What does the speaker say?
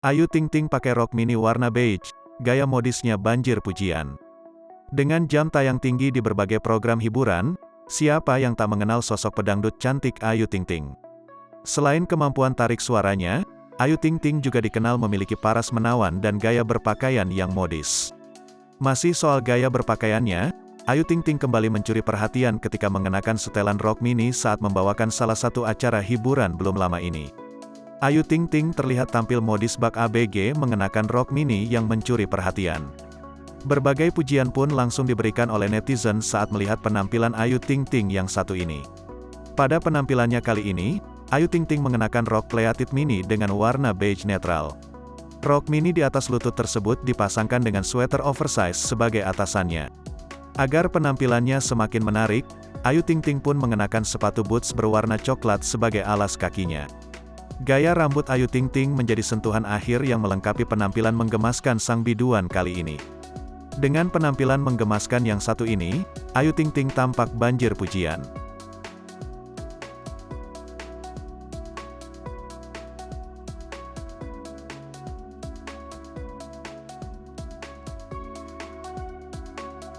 Ayu Ting Ting pakai rok mini warna beige, gaya modisnya banjir pujian. Dengan jam tayang tinggi di berbagai program hiburan, siapa yang tak mengenal sosok pedangdut cantik Ayu Ting Ting. Selain kemampuan tarik suaranya, Ayu Ting Ting juga dikenal memiliki paras menawan dan gaya berpakaian yang modis. Masih soal gaya berpakaiannya, Ayu Ting Ting kembali mencuri perhatian ketika mengenakan setelan rok mini saat membawakan salah satu acara hiburan belum lama ini. Ayu Ting Ting terlihat tampil modis bak ABG mengenakan rok mini yang mencuri perhatian. Berbagai pujian pun langsung diberikan oleh netizen saat melihat penampilan Ayu Ting Ting yang satu ini. Pada penampilannya kali ini, Ayu Ting Ting mengenakan rok pleated mini dengan warna beige netral. Rok mini di atas lutut tersebut dipasangkan dengan sweater oversize sebagai atasannya. Agar penampilannya semakin menarik, Ayu Ting Ting pun mengenakan sepatu boots berwarna coklat sebagai alas kakinya. Gaya rambut Ayu Ting Ting menjadi sentuhan akhir yang melengkapi penampilan menggemaskan sang biduan kali ini. Dengan penampilan menggemaskan yang satu ini, Ayu Ting Ting tampak banjir pujian.